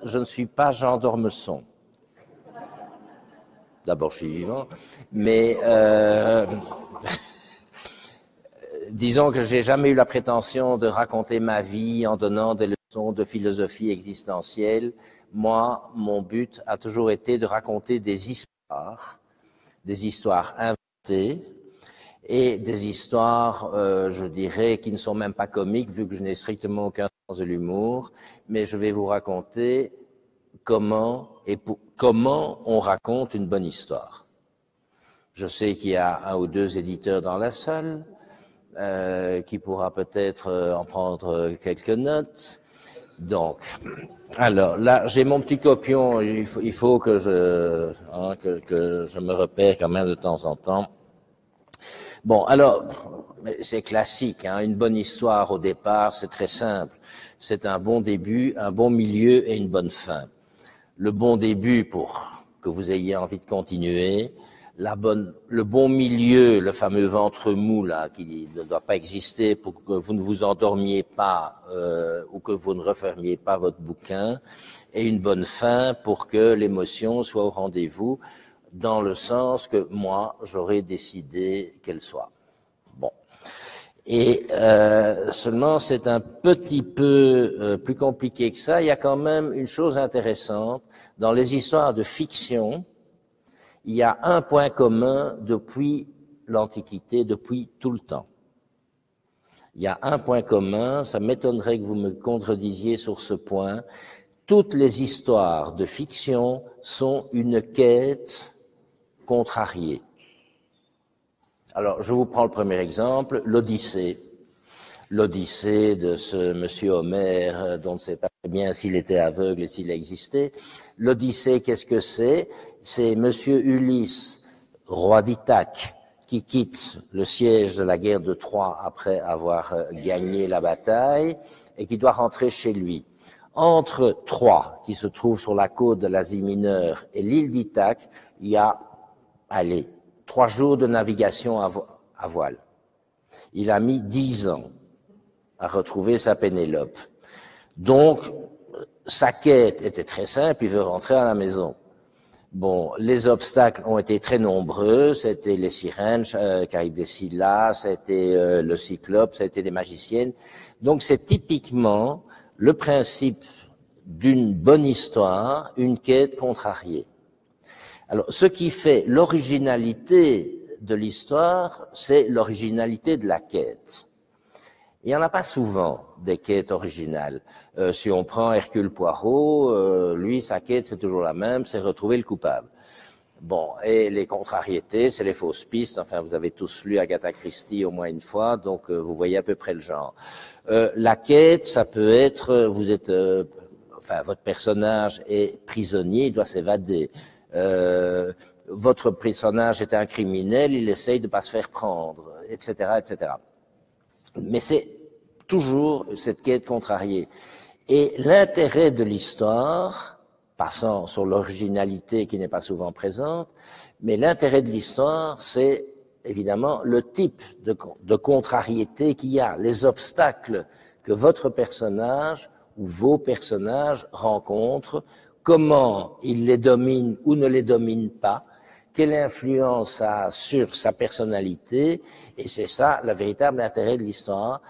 je ne suis pas Jean d'Ormesson. D'abord, je suis vivant, mais disons que j'ai jamais eu la prétention de raconter ma vie en donnant des leçons de philosophie existentielle. Moi, mon but a toujours été de raconter des histoires inventées et des histoires, je dirais, qui ne sont même pas comiques, vu que je n'ai strictement aucun sens de l'humour, mais je vais vous raconter comment on raconte une bonne histoire. Je sais qu'il y a 1 ou 2 éditeurs dans la salle, qui pourra peut-être en prendre quelques notes. Donc, alors là, j'ai mon petit copion, il faut que je me repère quand même de temps en temps. Bon, alors, c'est classique, hein, une bonne histoire au départ, c'est très simple. C'est un bon début, un bon milieu et une bonne fin. Le bon début pour que vous ayez envie de continuer, le bon milieu, le fameux ventre mou là, qui ne doit pas exister pour que vous ne vous endormiez pas ou que vous ne refermiez pas votre bouquin, et une bonne fin pour que l'émotion soit au rendez-vous, dans le sens que moi, j'aurais décidé qu'elle soit. Bon. Et seulement, c'est un petit peu plus compliqué que ça. Il y a quand même une chose intéressante. Dans les histoires de fiction, il y a un point commun depuis l'Antiquité, depuis tout le temps. Il y a un point commun, ça m'étonnerait que vous me contredisiez sur ce point. Toutes les histoires de fiction sont une quête contrariée. Alors, je vous prends le premier exemple, l'Odyssée. L'Odyssée de ce monsieur Homère, dont on ne sait pas très bien s'il était aveugle et s'il existait. L'Odyssée, qu'est-ce que c'est? C'est monsieur Ulysse, roi d'Ithaque, qui quitte le siège de la guerre de Troie après avoir gagné la bataille et qui doit rentrer chez lui. Entre Troie, qui se trouve sur la côte de l'Asie mineure, et l'île d'Ithaque, il y a, 3 jours de navigation à voile. Il a mis 10 ans à retrouver sa Pénélope. Donc, sa quête était très simple, il veut rentrer à la maison. Bon, les obstacles ont été très nombreux, c'était les sirènes, Charybdis des Scylla, c'était le cyclope, c'était les magiciennes. Donc, c'est typiquement le principe d'une bonne histoire, une quête contrariée. Alors, ce qui fait l'originalité de l'histoire, c'est l'originalité de la quête. Il n'y en a pas souvent des quêtes originales. Si on prend Hercule Poirot, lui, sa quête, c'est toujours la même, c'est retrouver le coupable. Bon, et les contrariétés, c'est les fausses pistes. Enfin, vous avez tous lu Agatha Christie au moins une fois, donc vous voyez à peu près le genre. La quête, ça peut être, votre personnage est prisonnier, il doit s'évader. Votre personnage est un criminel, il essaye de ne pas se faire prendre, etc., etc. Mais c'est toujours cette quête contrariée. Et l'intérêt de l'histoire, passant sur l'originalité qui n'est pas souvent présente, mais l'intérêt de l'histoire, c'est évidemment le type de contrariété qu'il y a, les obstacles que votre personnage ou vos personnages rencontrent, comment il les domine ou ne les domine pas, quelle influence ça a sur sa personnalité, et c'est ça le véritable intérêt de l'histoire,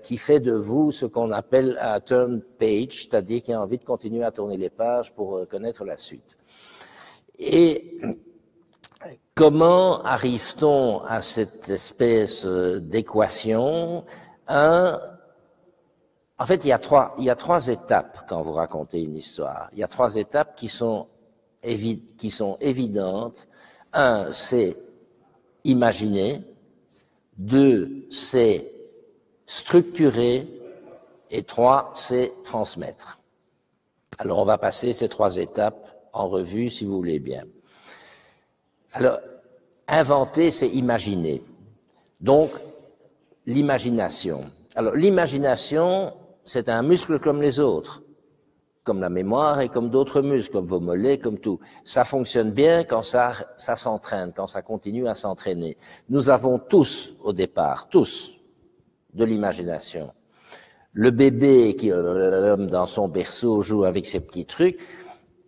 qui fait de vous ce qu'on appelle un turn page, c'est-à-dire qui a envie de continuer à tourner les pages pour connaître la suite. Et comment arrive-t-on à cette espèce d'équation? En fait, il y a trois étapes quand vous racontez une histoire. Il y a 3 étapes qui sont évidentes. 1, c'est imaginer. 2, c'est structurer. Et 3, c'est transmettre. Alors, on va passer ces 3 étapes en revue, si vous voulez bien. Alors, inventer, c'est imaginer. Donc, l'imagination. Alors, l'imagination, c'est un muscle comme les autres, comme la mémoire et comme d'autres muscles, comme vos mollets, comme tout. Ça fonctionne bien quand ça s'entraîne, quand ça continue à s'entraîner. Nous avons tous, au départ, tous, de l'imagination. Le bébé qui dans son berceau joue avec ses petits trucs,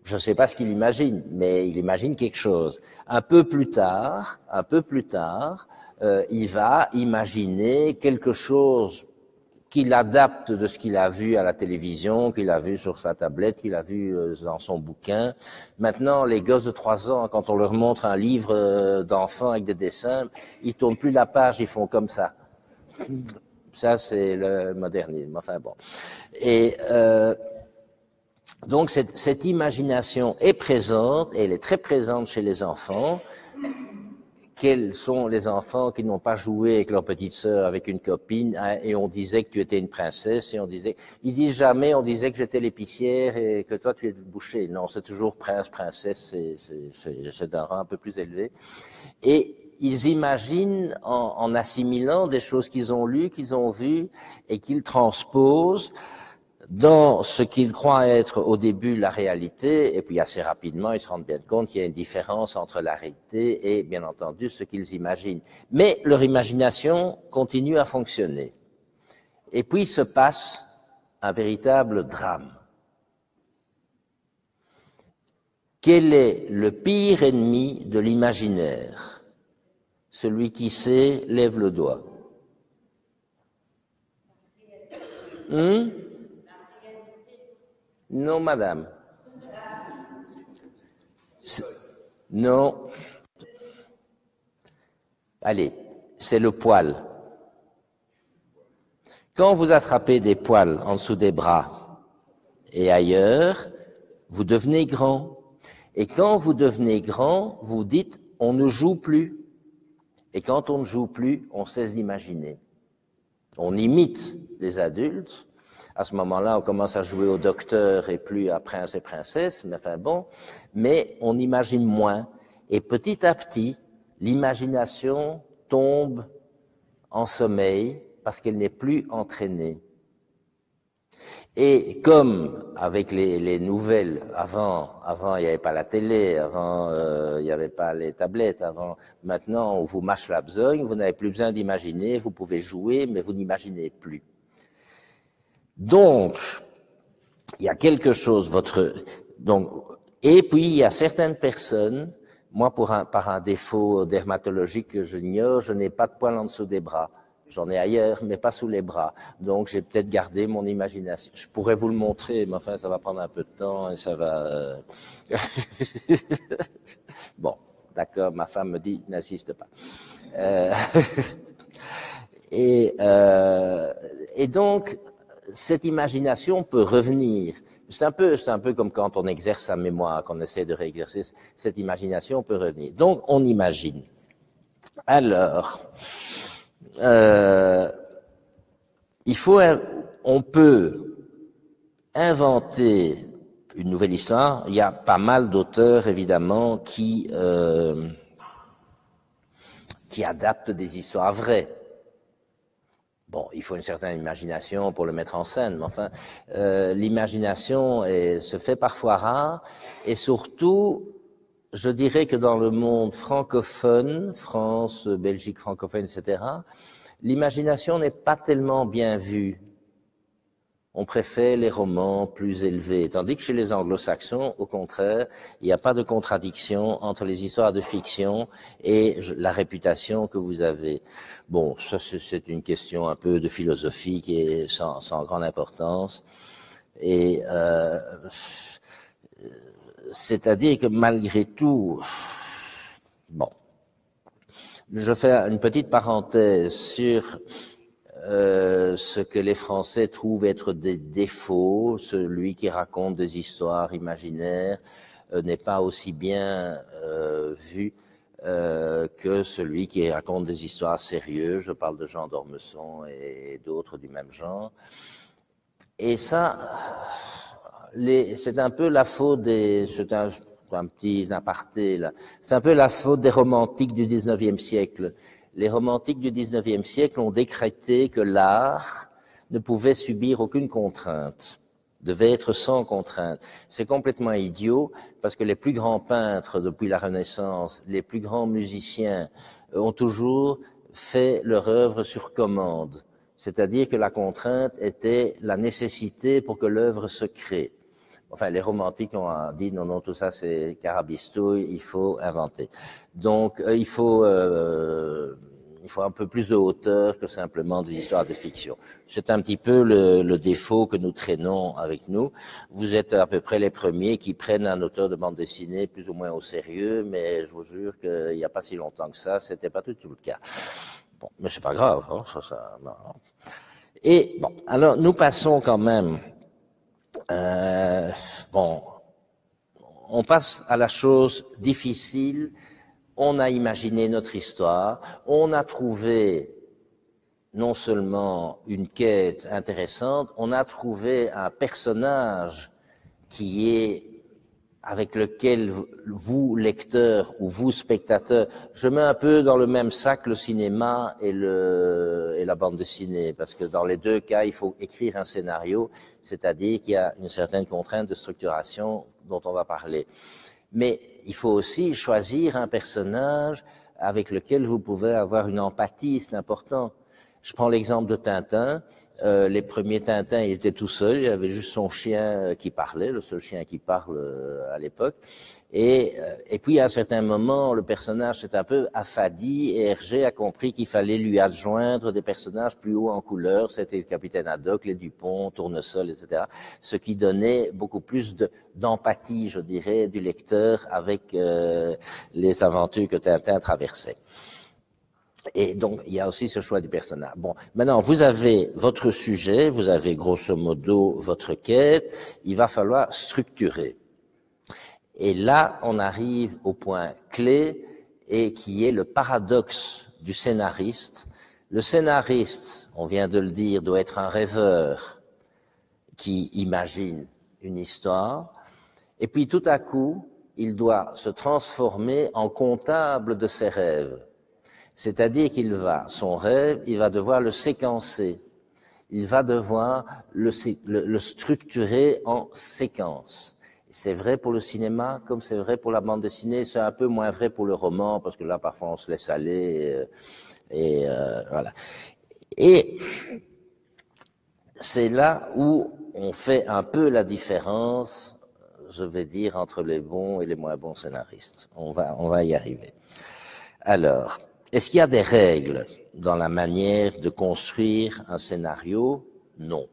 je ne sais pas ce qu'il imagine, mais il imagine quelque chose. Un peu plus tard, il va imaginer quelque chose qu'il adapte de ce qu'il a vu à la télévision, qu'il a vu sur sa tablette, qu'il a vu dans son bouquin. Maintenant, les gosses de 3 ans, quand on leur montre un livre d'enfants avec des dessins, ils tournent plus la page, ils font comme ça. Ça, c'est le modernisme. Enfin bon. Et donc, cette imagination est présente, et elle est très présente chez les enfants. Quels sont les enfants qui n'ont pas joué avec leur petite sœur, avec une copine, hein, et on disait que tu étais une princesse, et ils disent jamais, on disait que j'étais l'épicière et que toi tu es le boucher. Non, c'est toujours prince, princesse, c'est d'un rang un peu plus élevé. Et ils imaginent en assimilant des choses qu'ils ont lues, qu'ils ont vues, et qu'ils transposent dans ce qu'ils croient être au début la réalité, et puis assez rapidement, ils se rendent bien compte qu'il y a une différence entre la réalité et, bien entendu, ce qu'ils imaginent. Mais leur imagination continue à fonctionner. Et puis se passe un véritable drame. Quel est le pire ennemi de l'imaginaire? Celui qui sait, lève le doigt. Non, madame. Non. Allez, c'est le poil. Quand vous attrapez des poils en dessous des bras et ailleurs, vous devenez grand. Et quand vous devenez grand, vous dites « on ne joue plus ». Et quand on ne joue plus, on cesse d'imaginer. On imite les adultes. À ce moment-là, on commence à jouer au docteur et plus à prince et princesse, mais enfin bon, mais on imagine moins. Et petit à petit, l'imagination tombe en sommeil parce qu'elle n'est plus entraînée. Et comme avec les nouvelles, avant il n'y avait pas la télé, avant il n'y avait pas les tablettes, avant maintenant on vous mâche la besogne, vous n'avez plus besoin d'imaginer, vous pouvez jouer, mais vous n'imaginez plus. Donc, il y a quelque chose, et puis il y a certaines personnes, moi par un défaut dermatologique que j'ignore, je n'ai pas de poils en dessous des bras. J'en ai ailleurs, mais pas sous les bras. Donc, j'ai peut-être gardé mon imagination. Je pourrais vous le montrer, mais enfin, ça va prendre un peu de temps et ça va... Bon, d'accord, ma femme me dit, n'insiste pas. Et donc, cette imagination peut revenir. C'est un peu comme quand on exerce sa mémoire, qu'on essaie de réexercer. Cette imagination peut revenir. Donc, on imagine. Alors... on peut inventer une nouvelle histoire. Il y a pas mal d'auteurs, évidemment, qui adaptent des histoires vraies. Bon, il faut une certaine imagination pour le mettre en scène, mais enfin, l'imagination se fait parfois rare, et surtout, je dirais que dans le monde francophone, France, Belgique francophone, etc., l'imagination n'est pas tellement bien vue. On préfère les romans plus élevés, tandis que chez les anglo-saxons, au contraire, il n'y a pas de contradiction entre les histoires de fiction et la réputation que vous avez. Bon, ça c'est une question un peu de philosophie qui est sans grande importance. Et c'est-à-dire que malgré tout, bon, je fais une petite parenthèse sur ce que les Français trouvent être des défauts. Celui qui raconte des histoires imaginaires n'est pas aussi bien vu que celui qui raconte des histoires sérieuses. Je parle de Jean d'Ormesson et d'autres du même genre. Et ça, c'est un peu la faute c'est un petit aparté là, c'est un peu la faute des romantiques du 19e siècle. Les romantiques du 19e siècle ont décrété que l'art ne pouvait subir aucune contrainte, devait être sans contrainte. C'est complètement idiot parce que les plus grands peintres depuis la Renaissance, les plus grands musiciens ont toujours fait leur œuvre sur commande. C'est-à-dire que la contrainte était la nécessité pour que l'œuvre se crée. Enfin, les romantiques ont dit non, non, tout ça c'est carabistouille, il faut inventer. Donc, il faut un peu plus de hauteur que simplement des histoires de fiction. C'est un petit peu le défaut que nous traînons avec nous. Vous êtes à peu près les premiers qui prennent un auteur de bande dessinée plus ou moins au sérieux, mais je vous jure qu'il n'y a pas si longtemps que ça, c'était pas tout le cas. Bon, mais c'est pas grave, hein, non. Et bon, alors nous passons quand même. Bon, on passe à la chose difficile. On a imaginé notre histoire. On a trouvé non seulement une quête intéressante, on a trouvé un personnage qui est avec lequel vous, lecteurs, ou vous, spectateurs, je mets un peu dans le même sac le cinéma et la bande dessinée, parce que dans les deux cas, il faut écrire un scénario, c'est-à-dire qu'il y a une certaine contrainte de structuration dont on va parler. Mais il faut aussi choisir un personnage avec lequel vous pouvez avoir une empathie, c'est important. Je prends l'exemple de Tintin. Les premiers Tintins, il était tout seul, il avait juste son chien qui parlait, le seul chien qui parle à l'époque. Et puis à un certain moment, le personnage s'est un peu affadi et Hergé a compris qu'il fallait lui adjoindre des personnages plus hauts en couleur. C'était le capitaine Haddock, les Dupont, Tournesol, etc. Ce qui donnait beaucoup plus d'empathie, je dirais, du lecteur avec les aventures que Tintin traversait. Et donc, il y a aussi ce choix du personnage. Bon, maintenant, vous avez votre sujet, vous avez grosso modo votre quête, il va falloir structurer. Et là, on arrive au point clé, et qui est le paradoxe du scénariste. Le scénariste, on vient de le dire, doit être un rêveur qui imagine une histoire, et puis tout à coup, il doit se transformer en comptable de ses rêves. C'est-à-dire son rêve, il va devoir le séquencer. Il va devoir le structurer en séquence. C'est vrai pour le cinéma, comme c'est vrai pour la bande dessinée. C'est un peu moins vrai pour le roman, parce que là, parfois, on se laisse aller. Voilà. Et c'est là où on fait un peu la différence, je vais dire, entre les bons et les moins bons scénaristes. On va y arriver. Alors, est-ce qu'il y a des règles dans la manière de construire un scénario? Non.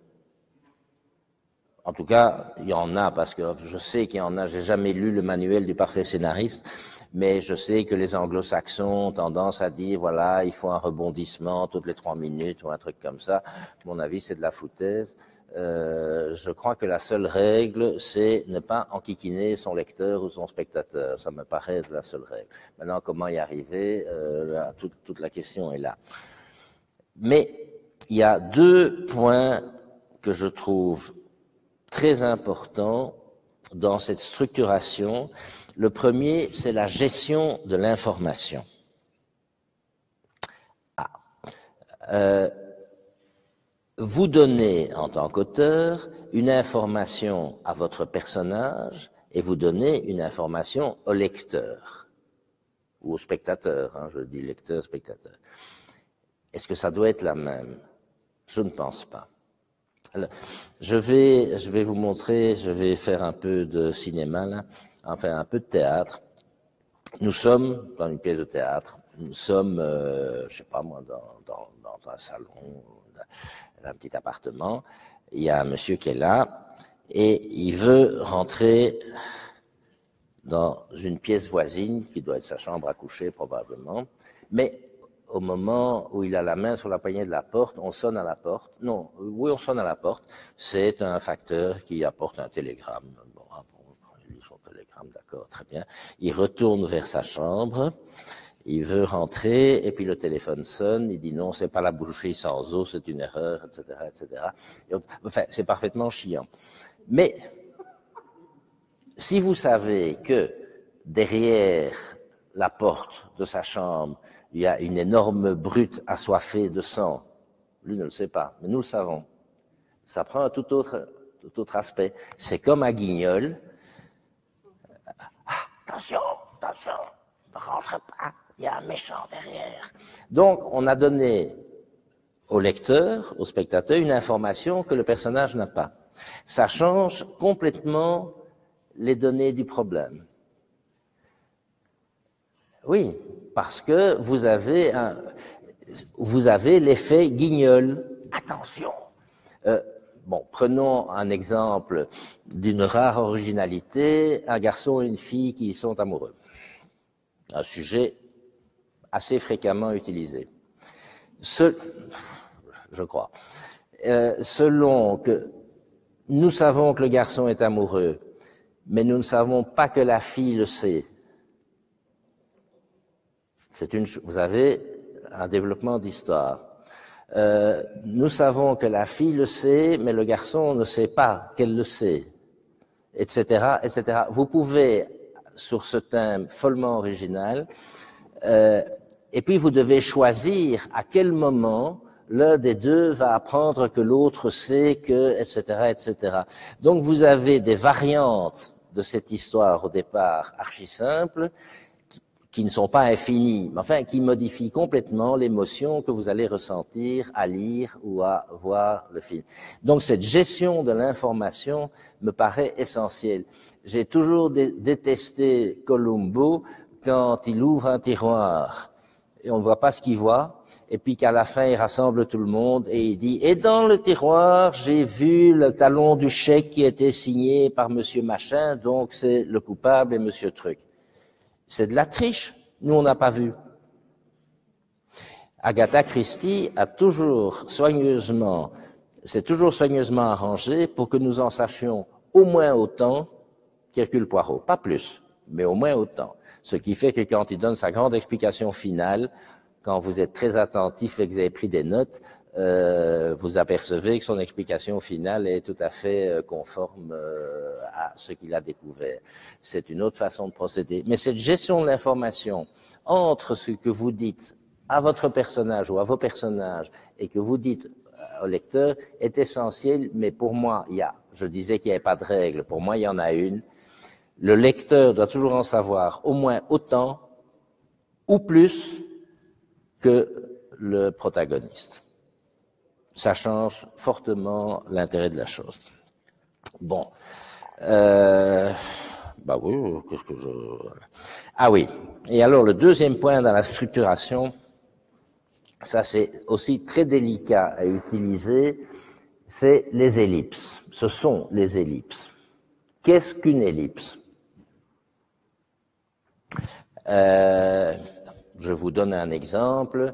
En tout cas, il y en a, parce que je sais qu'il y en a, j'ai jamais lu le manuel du parfait scénariste, mais je sais que les anglo-saxons ont tendance à dire, voilà, il faut un rebondissement toutes les 3 minutes ou un truc comme ça. À mon avis, c'est de la foutaise. Je crois que la seule règle, c'est ne pas enquiquiner son lecteur ou son spectateur. Ça me paraît être la seule règle. Maintenant, comment y arriver, toute la question est là. Mais il y a 2 points que je trouve très importants dans cette structuration. Le premier, c'est la gestion de l'information. Vous donnez, en tant qu'auteur, une information à votre personnage et vous donnez une information au lecteur ou au spectateur, hein, je dis lecteur, spectateur. Est-ce que ça doit être la même? Je ne pense pas. Alors, je vais vous montrer, je vais faire un peu de cinéma, là, enfin un peu de théâtre. Nous sommes dans une pièce de théâtre, nous sommes, je sais pas moi, dans un salon, un petit appartement, il y a un monsieur qui est là et il veut rentrer dans une pièce voisine qui doit être sa chambre à coucher probablement, mais au moment où il a la main sur la poignée de la porte, on sonne à la porte. Non, oui, on sonne à la porte. C'est un facteur qui apporte un télégramme. Bon, il lit son télégramme, d'accord, très bien. Il retourne vers sa chambre. Il veut rentrer, et puis le téléphone sonne, il dit non, c'est pas la boucherie sans eau, c'est une erreur, etc., etc. Et enfin, c'est parfaitement chiant. Mais, si vous savez que derrière la porte de sa chambre, il y a une énorme brute assoiffée de sang, lui ne le sait pas, mais nous le savons. Ça prend un tout autre aspect. C'est comme à Guignol. Ah, attention, ne rentre pas. Il y a un méchant derrière. Donc, on a donné au lecteur, au spectateur, une information que le personnage n'a pas. Ça change complètement les données du problème. Oui, parce que vous avez l'effet Guignol. Attention. Bon, prenons un exemple d'une rare originalité, un garçon et une fille qui sont amoureux. Un sujet assez fréquemment utilisé. Je crois. Selon que nous savons que le garçon est amoureux, mais nous ne savons pas que la fille le sait. Vous avez un développement d'histoire. Nous savons que la fille le sait, mais le garçon ne sait pas qu'elle le sait, etc., etc. Vous pouvez, sur ce thème follement original, et puis vous devez choisir à quel moment l'un des deux va apprendre que l'autre sait que, etc., etc. Donc vous avez des variantes de cette histoire au départ archi simple, qui ne sont pas infinies, mais enfin qui modifient complètement l'émotion que vous allez ressentir à lire ou à voir le film. Donc cette gestion de l'information me paraît essentielle. J'ai toujours détesté Columbo quand il ouvre un tiroir et on ne voit pas ce qu'il voit, et puis qu'à la fin il rassemble tout le monde et il dit « Et dans le tiroir, j'ai vu le talon du chèque qui était signé par Monsieur Machin, donc c'est le coupable et Monsieur Truc. » C'est de la triche. Nous, on n'a pas vu. Agatha Christie a s'est toujours soigneusement arrangé pour que nous en sachions au moins autant qu'Hercule Poirot. Pas plus, mais au moins autant. Ce qui fait que quand il donne sa grande explication finale, quand vous êtes très attentif et que vous avez pris des notes, vous apercevez que son explication finale est tout à fait conforme à ce qu'il a découvert. C'est une autre façon de procéder. Mais cette gestion de l'information entre ce que vous dites à votre personnage ou à vos personnages et que vous dites au lecteur est essentielle, mais pour moi, je disais qu'il n'y avait pas de règle, pour moi il y en a une. Le lecteur doit toujours en savoir au moins autant ou plus que le protagoniste. Ça change fortement l'intérêt de la chose. Bon. Bah oui, qu'est-ce que je... Ah oui. Et alors, le deuxième point dans la structuration, ça c'est aussi très délicat à utiliser, c'est les ellipses. Ce sont les ellipses. Qu'est-ce qu'une ellipse? Je vous donne un exemple.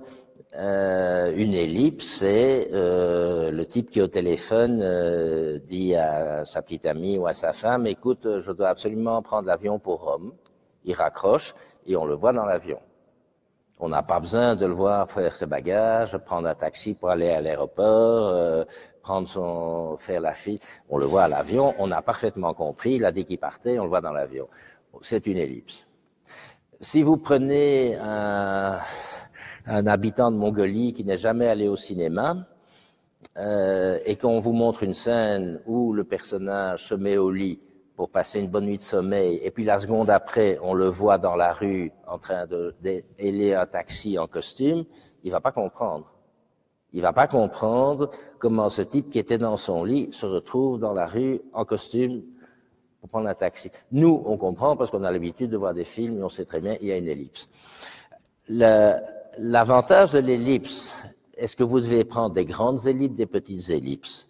Une ellipse, c'est le type qui au téléphone dit à sa petite amie ou à sa femme, écoute, je dois absolument prendre l'avion pour Rome. Il raccroche et on le voit dans l'avion. On n'a pas besoin de le voir faire ses bagages, prendre un taxi pour aller à l'aéroport, faire la file. On le voit à l'avion, on a parfaitement compris, il a dit qu'il partait, on le voit dans l'avion. C'est une ellipse. Si vous prenez un habitant de Mongolie qui n'est jamais allé au cinéma et qu'on vous montre une scène où le personnage se met au lit pour passer une bonne nuit de sommeil et puis la seconde après on le voit dans la rue en train d'héler un taxi en costume, il va pas comprendre. Il va pas comprendre comment ce type qui était dans son lit se retrouve dans la rue en costume pour prendre un taxi. Nous, on comprend parce qu'on a l'habitude de voir des films et on sait très bien il y a une ellipse. L'avantage de l'ellipse, est-ce que vous devez prendre des grandes ellipses, des petites ellipses?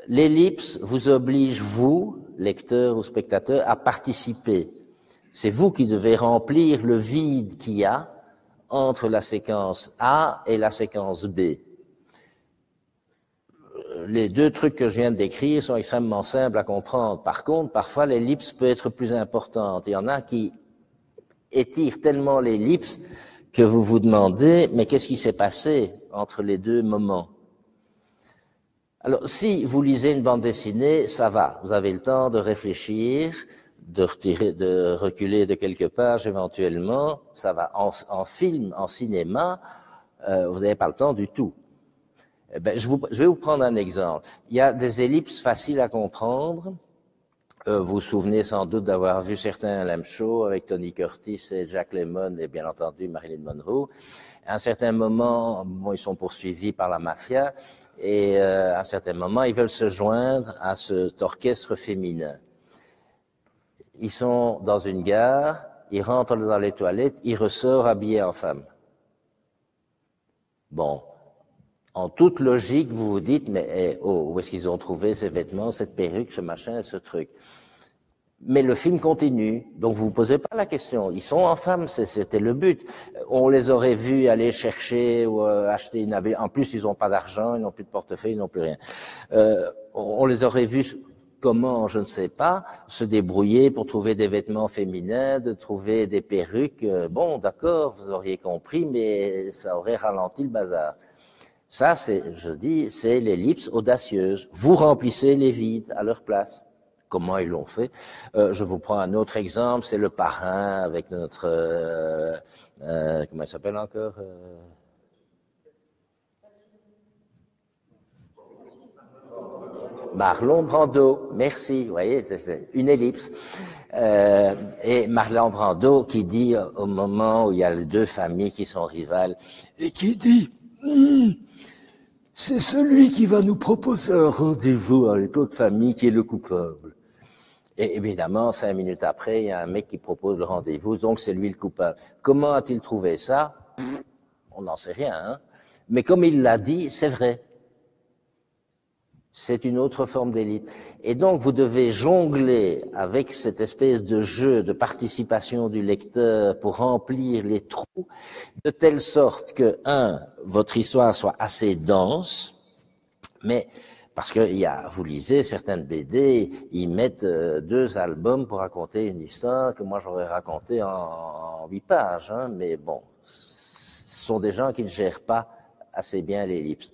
L'ellipse vous oblige, vous, lecteur ou spectateur, à participer. C'est vous qui devez remplir le vide qu'il y a entre la séquence A et la séquence B. Les deux trucs que je viens de décrire sont extrêmement simples à comprendre. Par contre, parfois, l'ellipse peut être plus importante. Il y en a qui étirent tellement l'ellipse que vous vous demandez, mais qu'est-ce qui s'est passé entre les deux moments? Alors, si vous lisez une bande dessinée, ça va. Vous avez le temps de réfléchir, de reculer de quelques pages éventuellement. Ça va. En film, en cinéma, vous n'avez pas le temps du tout. Je vais vous prendre un exemple. Il y a des ellipses faciles à comprendre. Vous vous souvenez sans doute d'avoir vu certains LM Show avec Tony Curtis et Jack Lemmon et bien entendu Marilyn Monroe. À un certain moment, bon, ils sont poursuivis par la mafia et à un certain moment, ils veulent se joindre à cet orchestre féminin. Ils sont dans une gare, ils rentrent dans les toilettes, ils ressortent habillés en femme. Bon, en toute logique, vous vous dites, mais où est-ce qu'ils ont trouvé ces vêtements, cette perruque, ce machin, ce truc? Mais le film continue, donc vous vous posez pas la question. Ils sont en femme, c'était le but. On les aurait vus aller chercher ou acheter une avion. En plus, ils n'ont pas d'argent, ils n'ont plus de portefeuille, ils n'ont plus rien. On les aurait vus, comment, je ne sais pas, se débrouiller pour trouver des vêtements féminins, de trouver des perruques. Bon, d'accord, vous auriez compris, mais ça aurait ralenti le bazar. Ça, je dis, c'est l'ellipse audacieuse. Vous remplissez les vides à leur place. Comment ils l'ont fait? Je vous prends un autre exemple, c'est le parrain avec notre... comment il s'appelle encore Marlon Brando, merci, vous voyez, c'est une ellipse. Et Marlon Brando qui dit, au moment où il y a les deux familles qui sont rivales, et qui dit... c'est celui qui va nous proposer un rendez-vous avec l'autre famille qui est le coupable. Et évidemment, 5 minutes après, il y a un mec qui propose le rendez-vous, donc c'est lui le coupable. Comment a-t-il trouvé ça? On n'en sait rien, hein. Mais comme il l'a dit, c'est vrai. C'est une autre forme d'élite. Et donc, vous devez jongler avec cette espèce de jeu de participation du lecteur pour remplir les trous, de telle sorte que, votre histoire soit assez dense, mais parce que vous lisez certaines BD, ils mettent 2 albums pour raconter une histoire que moi j'aurais racontée en 8 pages, hein, mais bon, ce sont des gens qui ne gèrent pas assez bien l'ellipse.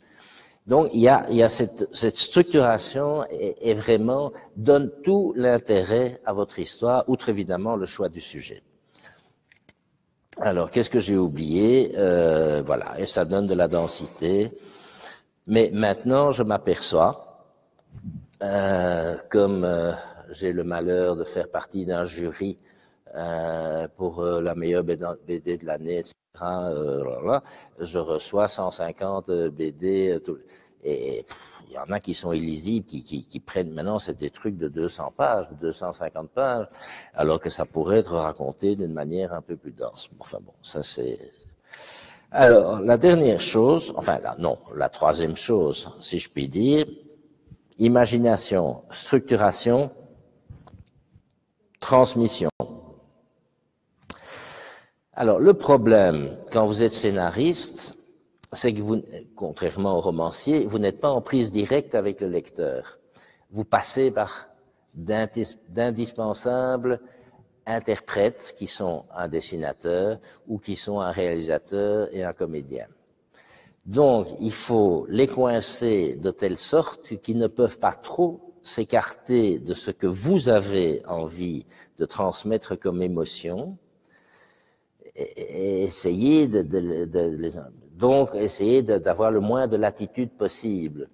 Donc il y a cette structuration et vraiment donne tout l'intérêt à votre histoire, outre évidemment le choix du sujet. Alors qu'est-ce que j'ai oublié? Voilà, et ça donne de la densité. Mais maintenant, je m'aperçois, comme j'ai le malheur de faire partie d'un jury pour la meilleure BD de l'année, etc., je reçois 150 BD, et il y en a qui sont illisibles, qui prennent maintenant, c'est des trucs de 200 pages, de 250 pages, alors que ça pourrait être raconté d'une manière un peu plus dense. Enfin bon, ça c'est... Alors, la dernière chose, enfin la troisième chose, si je puis dire, imagination, structuration, transmission. Alors, le problème, quand vous êtes scénariste, c'est que vous, contrairement au romancier, vous n'êtes pas en prise directe avec le lecteur. Vous passez par d'indispensables interprètes qui sont un dessinateur ou qui sont un réalisateur et un comédien. Donc, il faut les coincer de telle sorte qu'ils ne peuvent pas trop s'écarter de ce que vous avez envie de transmettre comme émotion et essayer d'avoir le moins de latitude possible.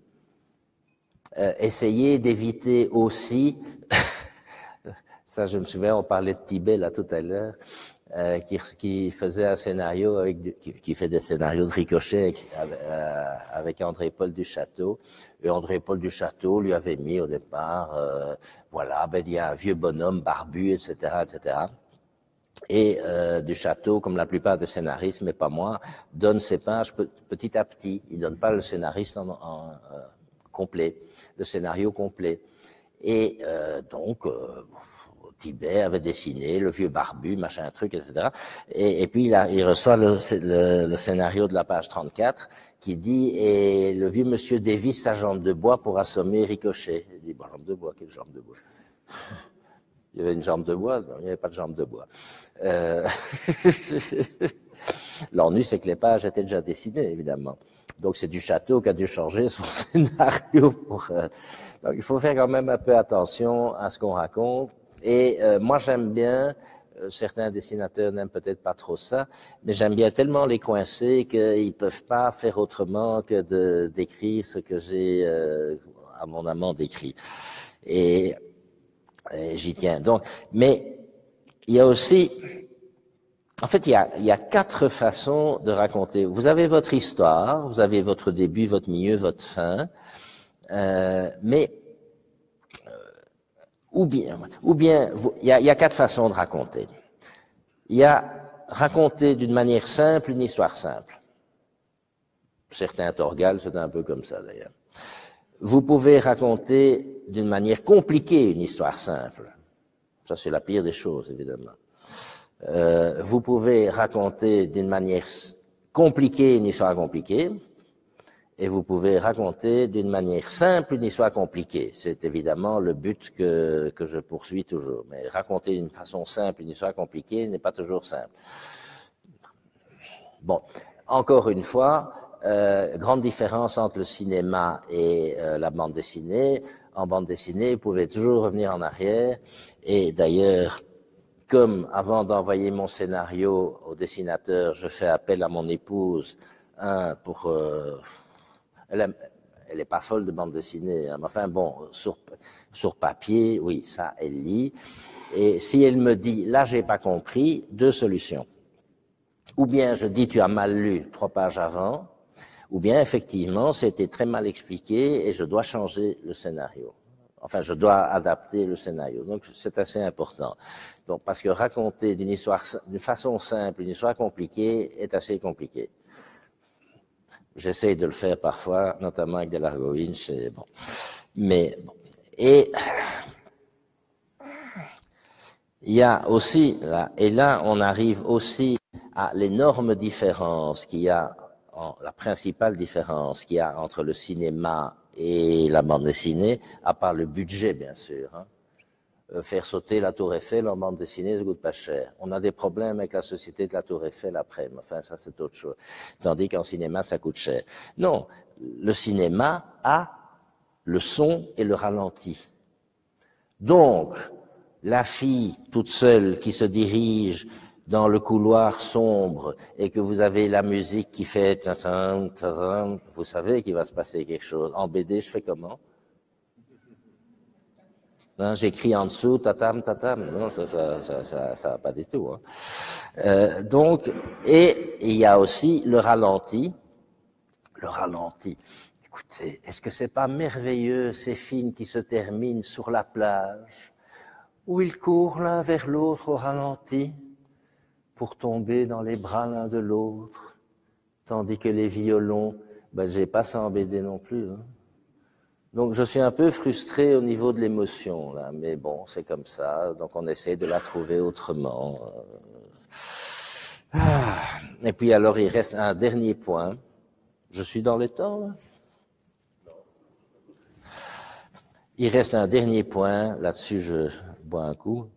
Essayer d'éviter aussi ça, je me souviens, on parlait de Tibet là tout à l'heure, qui faisait un scénario qui fait des scénarios de Ricochet avec André-Paul Duchâteau. Et André-Paul Duchâteau lui avait mis au départ, il y a un vieux bonhomme barbu, etc., etc. Et Duchâteau, comme la plupart des scénaristes, mais pas moi, donne ses pages petit à petit. Il donne pas le scénariste complet, le scénario complet. Et donc Tibet avait dessiné le vieux barbu, machin truc, etc. Et puis il reçoit le scénario de la page 34 qui dit et le vieux monsieur dévisse sa jambe de bois pour assommer Ricochet. Il dit jambe de bois, quelle jambe de bois? Il y avait une jambe de bois, non, il n'y avait pas de jambe de bois. L'ennui, c'est que les pages étaient déjà dessinées, évidemment. Donc c'est Duchâteau qui a dû changer son scénario donc il faut faire quand même un peu attention à ce qu'on raconte. Et moi j'aime bien, certains dessinateurs n'aiment peut-être pas trop ça, mais j'aime bien tellement les coincer qu'ils peuvent pas faire autrement que d'écrire ce que j'ai abondamment décrit. Et J'y tiens. Donc, mais il y a aussi, en fait, il y a 4 façons de raconter. Vous avez votre histoire, vous avez votre début, votre milieu, votre fin, mais ou bien, il y a 4 façons de raconter. Il y a raconter d'une manière simple une histoire simple. Certains Torgal, c'est un peu comme ça d'ailleurs. Vous pouvez raconter d'une manière compliquée une histoire simple. Ça, c'est la pire des choses, évidemment. Vous pouvez raconter d'une manière compliquée une histoire compliquée, et vous pouvez raconter d'une manière simple une histoire compliquée. C'est évidemment le but que je poursuis toujours. Mais raconter d'une façon simple une histoire compliquée n'est pas toujours simple. Bon, encore une fois, grande différence entre le cinéma et la bande dessinée. En bande dessinée, vous pouvez toujours revenir en arrière. Et d'ailleurs, comme avant d'envoyer mon scénario au dessinateur, je fais appel à mon épouse pour... elle est pas folle de bande dessinée, hein, mais enfin bon, sur papier, oui, ça, elle lit. Et si elle me dit, là, j'ai pas compris, 2 solutions. Ou bien je dis, tu as mal lu 3 pages avant, ou bien effectivement, c'était très mal expliqué et je dois changer le scénario. Enfin, je dois adapter le scénario. Donc, c'est assez important. Donc, parce que raconter d'une façon simple une histoire compliquée est assez compliqué. J'essaie de le faire parfois, notamment avec de Largo Winch, et bon. Mais, bon. Et il y a aussi, là, et là, on arrive aussi à l'énorme différence qu'il y a, la principale différence qu'il y a entre le cinéma et la bande dessinée, à part le budget, bien sûr. Hein. Faire sauter la Tour Eiffel en bande dessinée, ça coûte pas cher. On a des problèmes avec la société de la Tour Eiffel après, mais enfin, ça, c'est autre chose. Tandis qu'en cinéma, ça coûte cher. Non, le cinéma a le son et le ralenti. Donc, la fille toute seule qui se dirige dans le couloir sombre et que vous avez la musique qui fait ta-tam, ta-tam, vous savez qu'il va se passer quelque chose. En BD, je fais comment? Hein, j'écris en dessous tatam, tatam. Non, ça va pas du tout. Hein. Donc, et il y a aussi le ralenti. Le ralenti. Écoutez, est-ce que c'est pas merveilleux ces films qui se terminent sur la plage, où ils courent l'un vers l'autre au ralenti, pour tomber dans les bras l'un de l'autre, tandis que les violons, j'ai pas ça en BD non plus. Hein. Donc je suis un peu frustré au niveau de l'émotion, là, mais bon, c'est comme ça, donc on essaie de la trouver autrement. Et puis alors il reste un dernier point. Je suis dans le temps, là? Il reste un dernier point, là-dessus je bois un coup,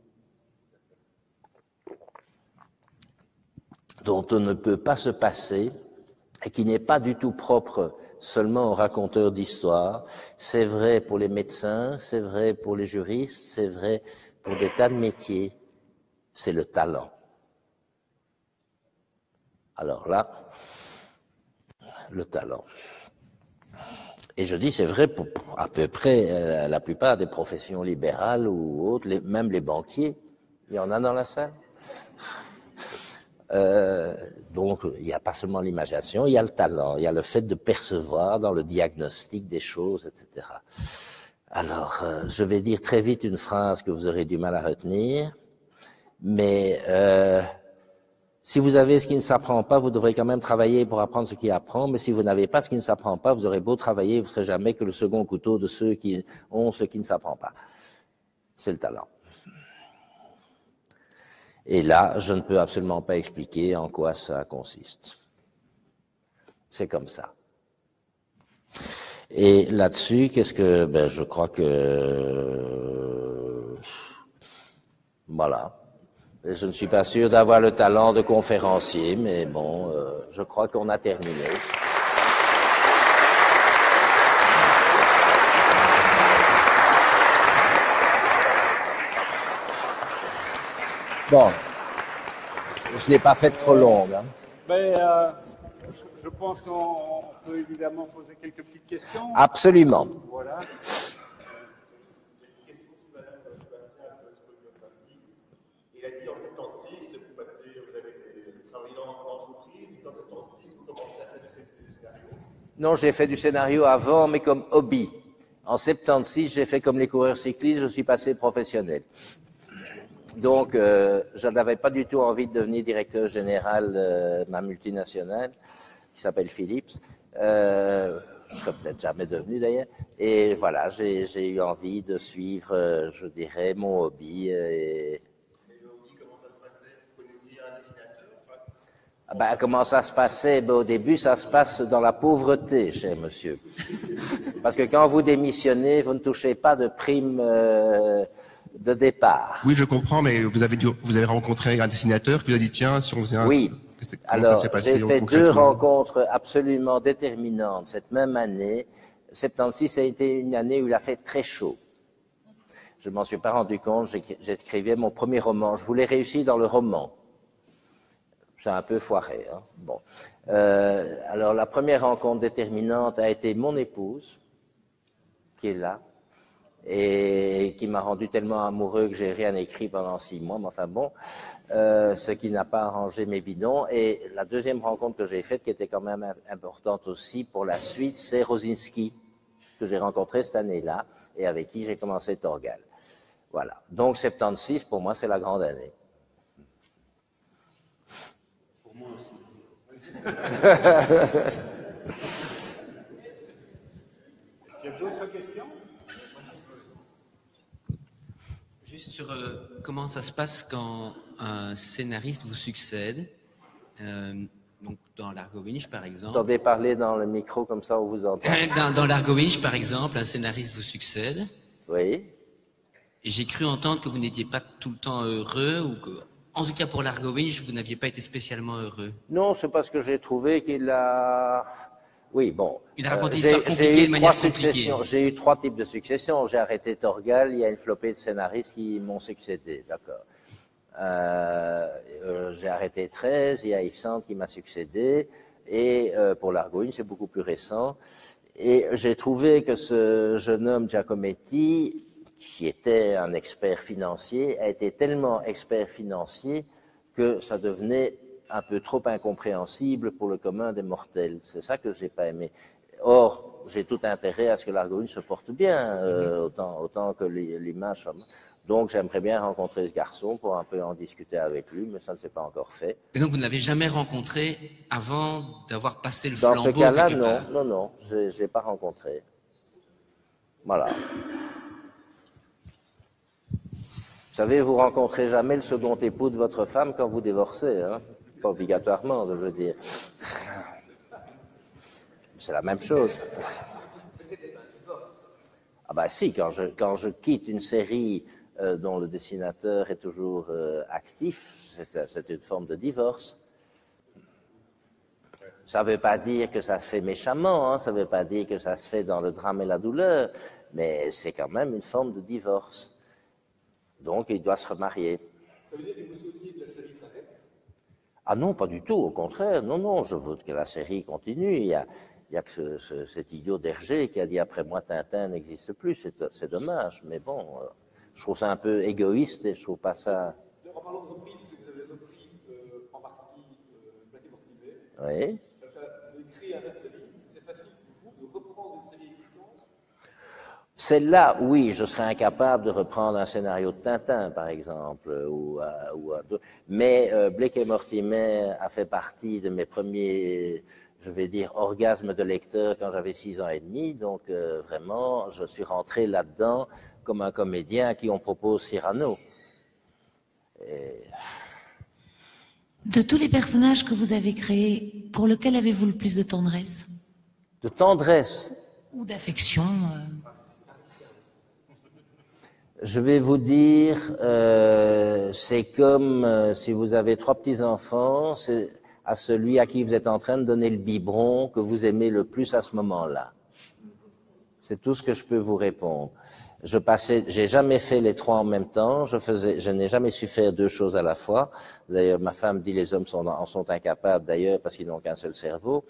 dont on ne peut pas se passer et qui n'est pas du tout propre seulement aux raconteurs d'histoire. C'est vrai pour les médecins, c'est vrai pour les juristes, c'est vrai pour des tas de métiers. C'est le talent. Alors là, le talent. Et je dis, c'est vrai pour à peu près la plupart des professions libérales ou autres, même les banquiers. Il y en a dans la salle. Donc, il n'y a pas seulement l'imagination, il y a le talent, il y a le fait de percevoir dans le diagnostic des choses, etc. Alors, je vais dire très vite une phrase que vous aurez du mal à retenir, mais si vous avez ce qui ne s'apprend pas, vous devrez quand même travailler pour apprendre ce qui apprend, mais si vous n'avez pas ce qui ne s'apprend pas, vous aurez beau travailler, vous ne serez jamais que le second couteau de ceux qui ont ce qui ne s'apprend pas. C'est le talent. Et là, je ne peux absolument pas expliquer en quoi ça consiste. C'est comme ça. Et là-dessus, qu'est-ce que... je crois que... Voilà. Je ne suis pas sûr d'avoir le talent de conférencier, mais bon, je crois qu'on a terminé. Bon, je ne l'ai pas faite trop longue. Hein. Mais je pense qu'on peut évidemment poser quelques petites questions. Absolument. Voilà. travaillé dans l'entreprise, et dans 76, vous commencez à faire du scénario? Non, j'ai fait du scénario avant, mais comme hobby. En 76, j'ai fait comme les coureurs cyclistes, je suis passé professionnel. Donc, je n'avais pas du tout envie de devenir directeur général de ma multinationale, qui s'appelle Philips. Je serais peut-être jamais devenu d'ailleurs. Et voilà, j'ai eu envie de suivre, je dirais, mon hobby. Et le hobby, comment ça se passait? Vous connaissiez un dessinateur? Ben, comment ça se passait? Ben, au début, ça se passe dans la pauvreté, cher monsieur. Parce que quand vous démissionnez, vous ne touchez pas de prime de départ. Oui, je comprends, mais vous avez rencontré un dessinateur qui vous a dit, tiens, si on faisait un... Oui. Alors, j'ai fait 2 rencontres absolument déterminantes cette même année. 76 a été une année où il a fait très chaud. Je m'en suis pas rendu compte, j'écrivais mon premier roman. Je voulais réussir dans le roman. C'est un peu foiré. Hein. Bon. Alors, la première rencontre déterminante a été mon épouse, qui est là, et qui m'a rendu tellement amoureux que j'ai rien écrit pendant 6 mois, mais enfin bon, ce qui n'a pas arrangé mes bidons. Et la deuxième rencontre que j'ai faite, qui était quand même importante aussi pour la suite, c'est Rosinski, que j'ai rencontré cette année-là, et avec qui j'ai commencé Torgal. Voilà. Donc 76, pour moi, c'est la grande année. Pour moi aussi. Est-ce qu'il y a d'autres questions? Juste sur comment ça se passe quand un scénariste vous succède, donc dans l'Argo Winch par exemple. Attendez parler dans le micro comme ça on vous entend. Dans l'Argo Winch par exemple, un scénariste vous succède. Oui. Et j'ai cru entendre que vous n'étiez pas tout le temps heureux, ou que, en tout cas pour l'Argo Winch, vous n'aviez pas été spécialement heureux. Non, c'est parce que j'ai trouvé qu'il a... Oui, bon. Il a raconté une histoire compliquée de manière compliquée. J'ai eu 3 types de successions. J'ai arrêté Torgal, il y a une flopée de scénaristes qui m'ont succédé, d'accord. J'ai arrêté 13, il y a Yves Sand qui m'a succédé, et pour l'Argo Winch, c'est beaucoup plus récent. Et j'ai trouvé que ce jeune homme Giacometti, qui était un expert financier, a été tellement expert financier que ça devenait un peu trop incompréhensible pour le commun des mortels. C'est ça que j'ai pas aimé. Or, j'ai tout intérêt à ce que l'Argo Winch se porte bien, autant que l'image soit... Donc, j'aimerais bien rencontrer ce garçon pour un peu en discuter avec lui, mais ça ne s'est pas encore fait. Et donc, vous ne l'avez jamais rencontré avant d'avoir passé le flambeau? Dans ce cas-là, non, je ne l'ai pas rencontré. Voilà. Vous savez, vous rencontrez jamais le second époux de votre femme quand vous divorcez, hein? Pas obligatoirement, je veux dire. C'est la même chose. Ah bah si, quand je quitte une série dont le dessinateur est toujours actif, c'est une forme de divorce. Ça ne veut pas dire que ça se fait méchamment, hein, ça ne veut pas dire que ça se fait dans le drame et la douleur, mais c'est quand même une forme de divorce. Donc, il doit se remarier. Ça veut dire que vous souhaitiez que la série s'arrête? Ah non, pas du tout, au contraire. Non, je veux que la série continue. Il y a que cet idiot d'Hergé qui a dit « Après moi, Tintin n'existe plus ». C'est dommage, mais bon, je trouve ça un peu égoïste et je trouve pas ça... En parlant de reprise, c'est que vous avez repris en partie Black et Mortimer. Oui. Vous avez créé un tas de séries. C'est facile pour vous de reprendre une série existante? Celle-là, oui, je serais incapable de reprendre un scénario de Tintin, par exemple, ou d'autres. Mais Blake et Mortimer a fait partie de mes premiers, je vais dire, orgasmes de lecteur quand j'avais 6 ans et demi. Donc, vraiment, je suis rentré là-dedans comme un comédien à qui on propose Cyrano. Et... De tous les personnages que vous avez créés, pour lequel avez-vous le plus de tendresse? De tendresse? Ou d'affection Je vais vous dire, c'est comme si vous avez 3 petits-enfants, c'est à celui à qui vous êtes en train de donner le biberon que vous aimez le plus à ce moment-là. C'est tout ce que je peux vous répondre. J'ai jamais fait les 3 en même temps, je n'ai jamais su faire 2 choses à la fois. D'ailleurs, ma femme dit les hommes en sont incapables d'ailleurs parce qu'ils n'ont qu'un seul cerveau.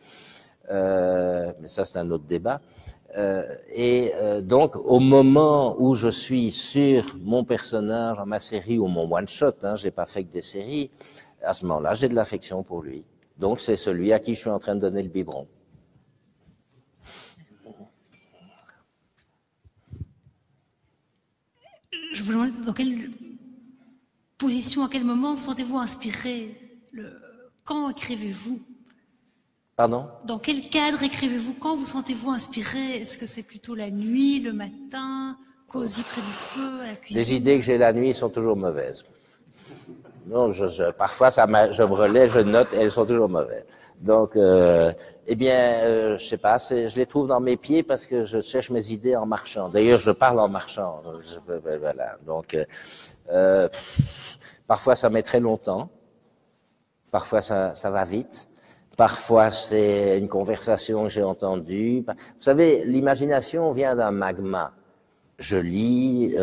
Mais ça, c'est un autre débat. Donc, au moment où je suis sur mon personnage, ma série ou mon one-shot, hein, j'ai pas fait que des séries, À ce moment-là, j'ai de l'affection pour lui. Donc, c'est celui à qui je suis en train de donner le biberon. Je vous demande dans quelle position, à quel moment vous sentez-vous inspiré? Quand écrivez-vous? Pardon? Dans quel cadre écrivez-vous? Quand vous sentez-vous inspiré? Est-ce que c'est plutôt la nuit, le matin, cosy près du feu, à la cuisine? Les idées que j'ai la nuit sont toujours mauvaises. Non, parfois, je me relève, je note, et elles sont toujours mauvaises. Donc, je sais pas, je les trouve dans mes pieds parce que je cherche mes idées en marchant. D'ailleurs, je parle en marchant. Voilà. Donc, parfois, ça met très longtemps. Parfois, ça va vite. Parfois, c'est une conversation que j'ai entendue. Vous savez, l'imagination vient d'un magma. Je lis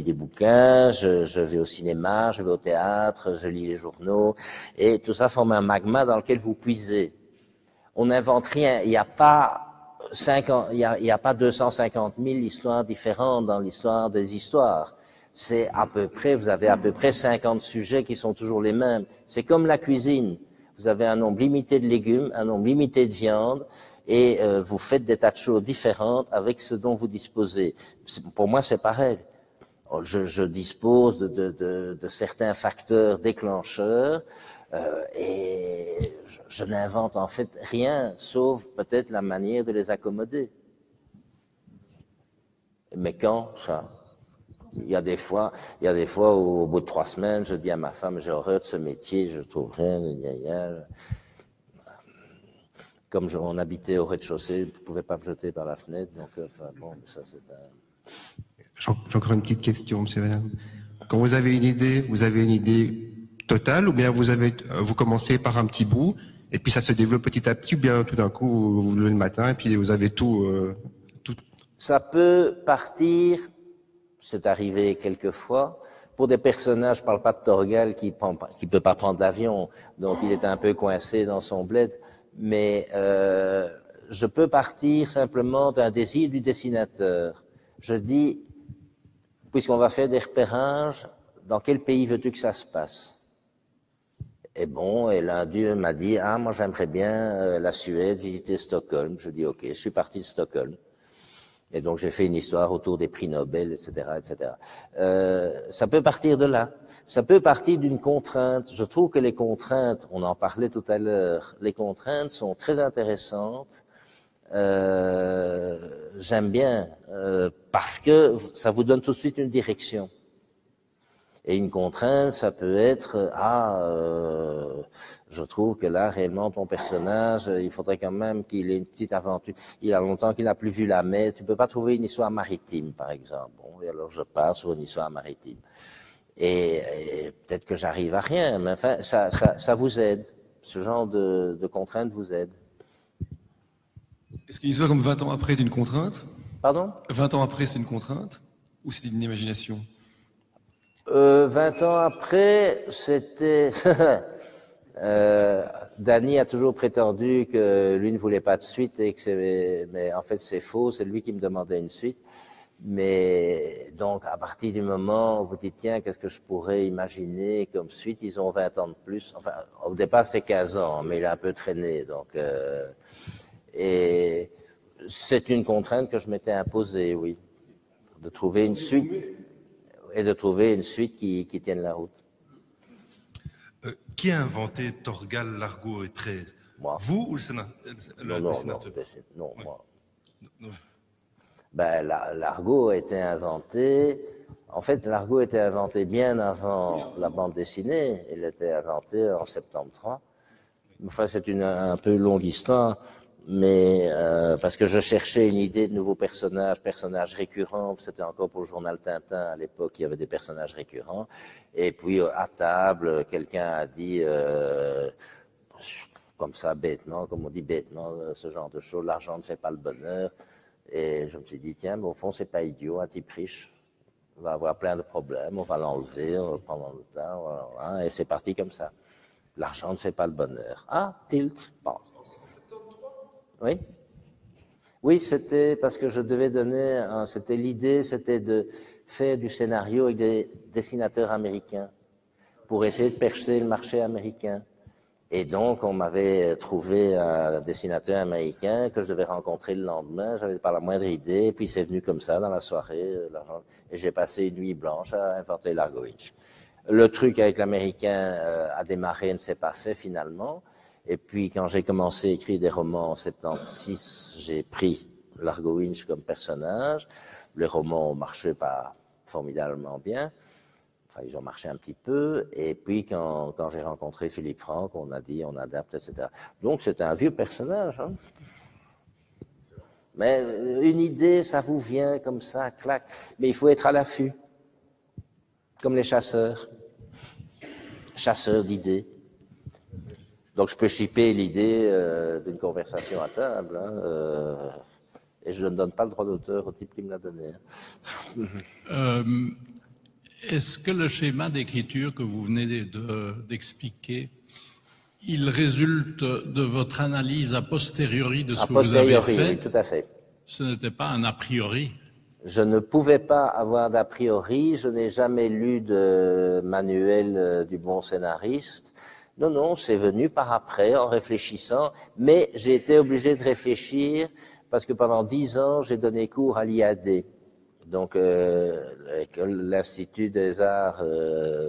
des bouquins, je vais au cinéma, je vais au théâtre, je lis les journaux, et tout ça forme un magma dans lequel vous puisez. On n'invente rien. Il n'y a pas 250 000 histoires différentes dans l'histoire des histoires. C'est vous avez à peu près 50 sujets qui sont toujours les mêmes. C'est comme la cuisine. Vous avez un nombre limité de légumes, un nombre limité de viande, et vous faites des tas de choses différentes avec ce dont vous disposez. Pour moi, c'est pareil. Je dispose de certains facteurs déclencheurs et je n'invente en fait rien, sauf peut-être la manière de les accommoder. Mais quand, ça? Il y a des fois où, au bout de 3 semaines, je dis à ma femme, j'ai horreur de ce métier, je trouve rien, comme on habitait au rez-de-chaussée, je ne pouvais pas me jeter par la fenêtre, donc bon, ça c'est un... J'ai encore une petite question, monsieur et madame. Quand vous avez une idée totale, ou bien vous commencez par un petit bout, et puis ça se développe petit à petit, ou bien tout d'un coup, vous levez le matin, et puis vous avez tout... Ça peut partir, c'est arrivé quelquefois, pour des personnages, je ne parle pas de Torgal qui peut pas prendre l'avion, donc il est un peu coincé dans son bled, mais je peux partir simplement d'un désir du dessinateur. Je dis, puisqu'on va faire des repérages, dans quel pays veux-tu que ça se passe? Et bon, et l'un d'eux m'a dit, moi j'aimerais bien la Suède, visiter Stockholm. Je dis, ok, je suis parti de Stockholm. Et donc j'ai fait une histoire autour des prix Nobel, etc., etc. Ça peut partir de là. Ça peut partir d'une contrainte. Je trouve que les contraintes, on en parlait tout à l'heure, les contraintes sont très intéressantes. J'aime bien parce que ça vous donne tout de suite une direction. Et une contrainte, ça peut être je trouve que là réellement ton personnage, il faudrait quand même qu'il ait une petite aventure. Il a longtemps qu'il n'a plus vu la mer. Tu peux pas trouver une histoire maritime, par exemple. Bon, et alors je pars sur une histoire maritime. Et peut-être que j'arrive à rien, mais enfin ça vous aide. Ce genre de contrainte vous aide. Est-ce qu'une histoire comme 20 ans après est une contrainte? Pardon? 20 ans après, c'est une contrainte? Ou c'est une imagination? 20 ans après, c'était... Danny a toujours prétendu que lui ne voulait pas de suite, mais en fait c'est faux, c'est lui qui me demandait une suite. Mais donc à partir du moment où vous dites, tiens, qu'est-ce que je pourrais imaginer comme suite, ils ont 20 ans de plus. Enfin, au départ c'était 15 ans, mais il a un peu traîné. Donc, et c'est une contrainte que je m'étais imposée, oui, de trouver une suite. Et de trouver une suite qui tienne la route. Qui a inventé Torgal, Largo et 13? Moi. Vous ou le dessinateur? Non, ouais. moi. Non. Ben, Largo a été inventé... En fait, Largo a été inventé bien avant la bande dessinée. Il a été inventé en 73. Enfin, c'est un peu longue histoire. Mais parce que je cherchais une idée de nouveaux personnages récurrents, c'était encore pour le journal Tintin à l'époque, il y avait des personnages récurrents, et puis à table, quelqu'un a dit, comme ça bêtement, comme on dit bêtement, ce genre de choses, l'argent ne fait pas le bonheur, et je me suis dit, tiens, mais au fond c'est pas idiot, un type riche va avoir plein de problèmes, on va l'enlever, on va prendre le temps, voilà, et c'est parti comme ça. L'argent ne fait pas le bonheur. Tilt, bon. Oui. Oui, c'était parce que je devais donner, l'idée, c'était de faire du scénario avec des dessinateurs américains. pour essayer de percer le marché américain. Et donc, on m'avait trouvé un dessinateur américain que je devais rencontrer le lendemain. J'avais pas la moindre idée. Et puis, c'est venu comme ça dans la soirée. Et j'ai passé une nuit blanche à inventer l'Argo Winch. Le truc avec l'américain a démarré, ne s'est pas fait finalement. Et puis, quand j'ai commencé à écrire des romans en 76, j'ai pris l'Argo Winch comme personnage. Les romans ont marché pas formidablement bien. Enfin, ils ont marché un petit peu. Et puis, quand j'ai rencontré Philippe Franck, on a dit, on adapte, etc. Donc, c'est un vieux personnage. Hein. Mais une idée, ça vous vient comme ça, clac. Mais il faut être à l'affût. Comme les chasseurs. Chasseurs d'idées. Donc, je peux shipper l'idée d'une conversation à table. Hein, et je ne donne pas le droit d'auteur au type qui me l'a donné. Hein. Est-ce que le schéma d'écriture que vous venez d'expliquer, il résulte de votre analyse a posteriori de ce que vous avez fait? Oui, tout à fait. Ce n'était pas un a priori? Je ne pouvais pas avoir d'a priori, je n'ai jamais lu de manuel du bon scénariste. Non, non, c'est venu par après, en réfléchissant, mais j'ai été obligé de réfléchir parce que pendant 10 ans, j'ai donné cours à l'IAD. Donc, l'Institut des Arts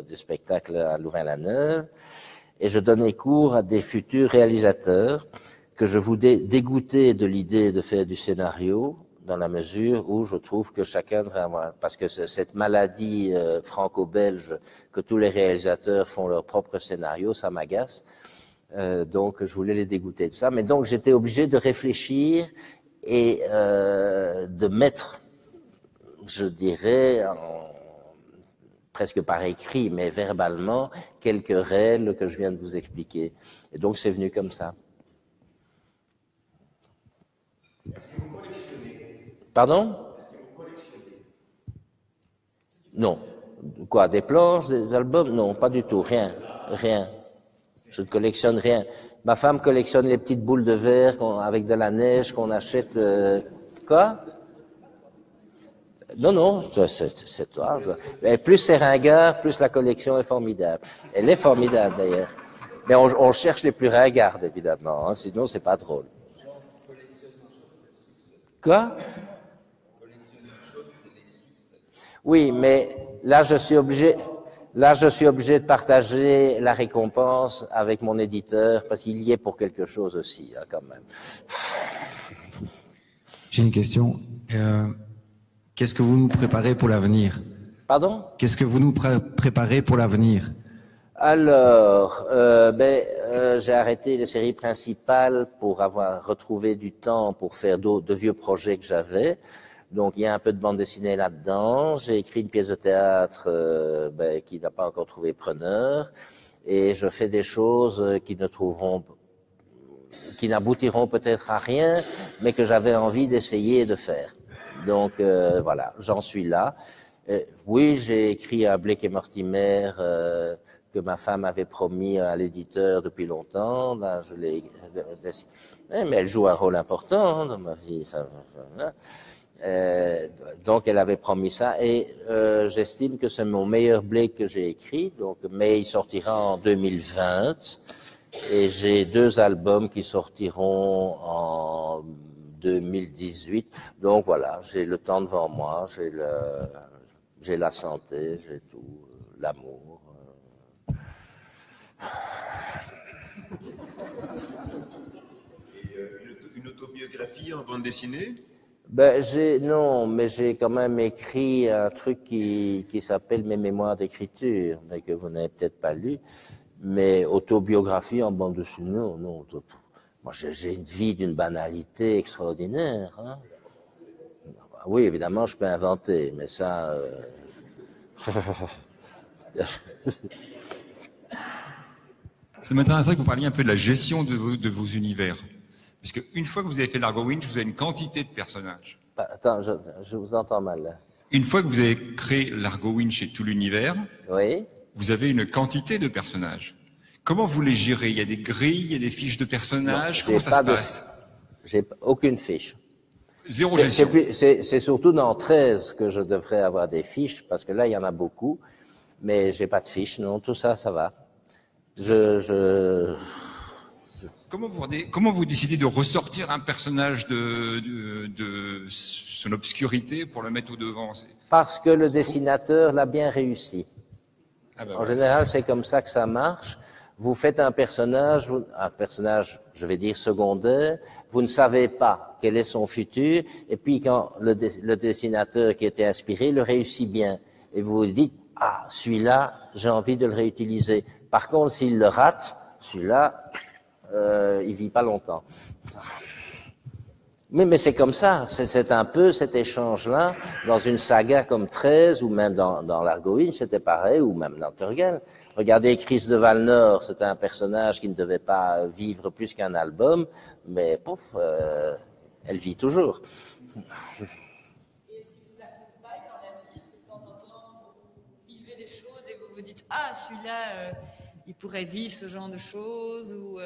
du Spectacle à Louvain-la-Neuve, et je donnais cours à des futurs réalisateurs que je voulais dégoûter de l'idée de faire du scénario, dans la mesure où je trouve que chacun devrait avoir, parce que cette maladie franco-belge que tous les réalisateurs font leur propre scénario, ça m'agace. Donc, je voulais les dégoûter de ça. Mais donc, j'étais obligé de réfléchir et de mettre, je dirais, presque par écrit, mais verbalement, quelques règles que je viens de vous expliquer. Et donc, c'est venu comme ça. Est-ce que vous collectionnez? Pardon? Est-ce que vous collectionnez? Non. Quoi, des planches, des albums? Non, pas du tout, rien. Rien. Je ne collectionne rien. Ma femme collectionne les petites boules de verre avec de la neige qu'on achète. Quoi? Non, non, c'est toi. Et plus c'est ringard, plus la collection est formidable. Elle est formidable d'ailleurs. Mais on cherche les plus ringardes, évidemment, hein, sinon c'est pas drôle. Quoi? Oui, mais là je suis obligé de partager la récompense avec mon éditeur parce qu'il y est pour quelque chose aussi, hein, quand même. J'ai une question. Qu'est-ce que vous nous préparez pour l'avenir? Pardon? Qu'est-ce que vous nous préparez pour l'avenir? Alors, j'ai arrêté les séries principales pour avoir retrouvé du temps pour faire de vieux projets que j'avais. Donc, il y a un peu de bande dessinée là-dedans. J'ai écrit une pièce de théâtre qui n'a pas encore trouvé preneur. Et je fais des choses qui n'aboutiront peut-être à rien, mais que j'avais envie d'essayer de faire. Donc, voilà, j'en suis là. Oui, j'ai écrit à Blake et Mortimer que ma femme avait promis à l'éditeur depuis longtemps. Là, je l'ai. Mais elle joue un rôle important dans ma vie. Donc, elle avait promis ça. Et j'estime que c'est mon meilleur Blake que j'ai écrit. Donc, mais il sortira en 2020. Et j'ai 2 albums qui sortiront en 2018. Donc voilà, j'ai le temps devant moi, j'ai la santé, j'ai tout, l'amour. Et une autobiographie en bande dessinée? Non, mais j'ai quand même écrit un truc qui s'appelle Mes mémoires d'écriture, mais que vous n'avez peut-être pas lu. Mais autobiographie en bande dessinée, non. Moi, j'ai une vie d'une banalité extraordinaire. Hein. Oui, évidemment, je peux inventer, mais ça... Ça m'intéresserait que vous parliez un peu de la gestion de vos univers. Parce qu'une fois que vous avez fait l'Argo Winch, vous avez une quantité de personnages. Attends, je vous entends mal. Là. Une fois que vous avez créé l'Argo Winch et tout l'univers, oui. Vous avez une quantité de personnages. Comment vous les gérez? Il y a des grilles, il y a des fiches de personnages. Comment ça se passe? J'ai aucune fiche. Zéro gestion. C'est surtout dans 13 que je devrais avoir des fiches, parce que là, il y en a beaucoup. Mais j'ai pas de fiche, non, tout ça, ça va. Comment vous décidez de ressortir un personnage de son obscurité pour le mettre au devant? Parce que le dessinateur l'a bien réussi. Ah ben en voilà. général, c'est comme ça que ça marche. Vous faites un personnage, je vais dire secondaire, vous ne savez pas quel est son futur, et puis quand le dessinateur qui était inspiré le réussit bien, et vous vous dites, ah, celui-là, j'ai envie de le réutiliser. Par contre, s'il le rate, celui-là, il vit pas longtemps. Mais c'est comme ça, c'est un peu cet échange-là, dans une saga comme 13, ou même dans Largo Winch, c'était pareil, ou même dans Turgal. Regardez Chris de Valnor, c'était un personnage qui ne devait pas vivre plus qu'un album, mais pouf, elle vit toujours. Et est-ce qu'il vous accompagne dans la vie? Est-ce que de temps en temps, vous vivez des choses et vous vous dites, ah, celui-là, il pourrait vivre ce genre de choses, ou...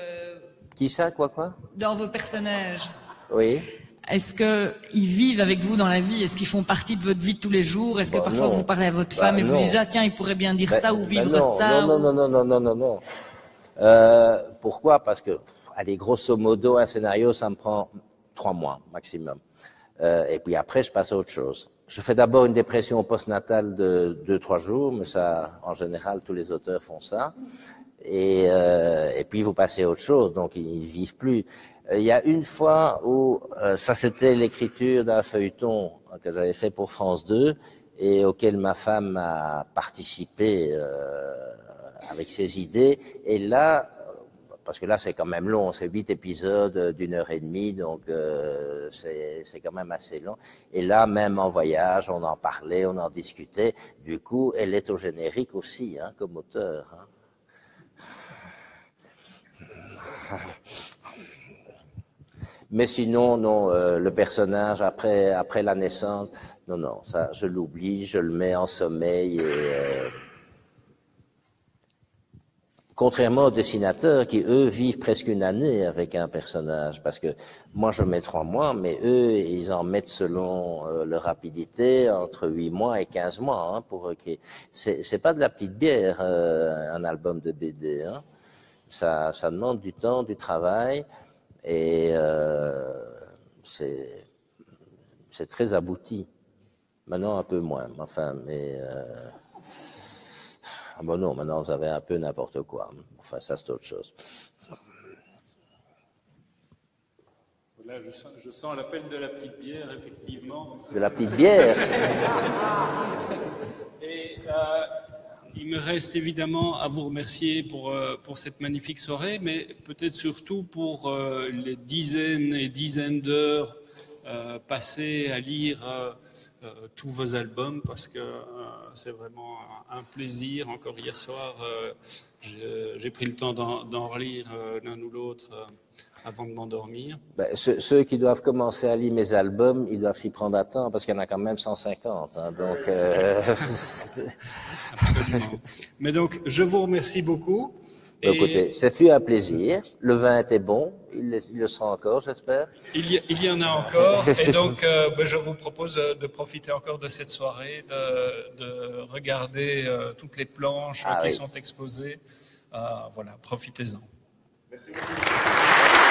Qui ça, quoi? Dans vos personnages. Oui. Est-ce qu'ils vivent avec vous dans la vie? Est-ce qu'ils font partie de votre vie de tous les jours? Est-ce que parfois non. vous parlez à votre femme et vous dites, ah tiens, il pourrait bien dire ça ou vivre ça? Non. Pourquoi? Parce que, allez, grosso modo, un scénario, ça me prend 3 mois maximum. Et puis après, je passe à autre chose. Je fais d'abord une dépression postnatale de 2-3 jours, mais ça, en général, tous les auteurs font ça. Et puis vous passez à autre chose, donc ils vivent plus. Il y a une fois où, ça c'était l'écriture d'un feuilleton que j'avais fait pour France 2 et auquel ma femme a participé avec ses idées. Et là, parce que là c'est quand même long, c'est 8 épisodes d'1h30, donc c'est quand même assez long. Et là, même en voyage, on en parlait, on en discutait. Du coup, elle est au générique aussi, hein, comme auteur. Hein. Mais sinon, non, le personnage après la naissance, non, ça, je l'oublie, je le mets en sommeil. Et, contrairement aux dessinateurs qui, eux, vivent presque une année avec un personnage, parce que moi, je mets 3 mois, mais eux, ils en mettent selon leur rapidité entre 8 mois et 15 mois, hein, pour c'est pas de la petite bière, un album de BD, hein. Ça demande du temps, du travail, et c'est très abouti. Maintenant, un peu moins, enfin, mais... bon non, maintenant, vous avez un peu n'importe quoi. Enfin, ça, c'est autre chose. Là, je sens l'appel de la petite bière, effectivement. De la petite bière. Et il me reste évidemment à vous remercier pour cette magnifique soirée, mais peut-être surtout pour les dizaines et dizaines d'heures passées à lire tous vos albums, parce que c'est vraiment un plaisir. Encore hier soir, j'ai pris le temps d'en relire l'un ou l'autre avant de m'endormir. Ceux qui doivent commencer à lire mes albums, ils doivent s'y prendre à temps, parce qu'il y en a quand même 150. Hein, donc, Absolument. Mais donc, je vous remercie beaucoup. Écoutez, ça fut un plaisir. Le vin était bon. Il le sera encore, j'espère. Il y en a encore. Et donc, je vous propose de profiter encore de cette soirée, de regarder toutes les planches qui sont exposées. Voilà, profitez-en. Merci beaucoup.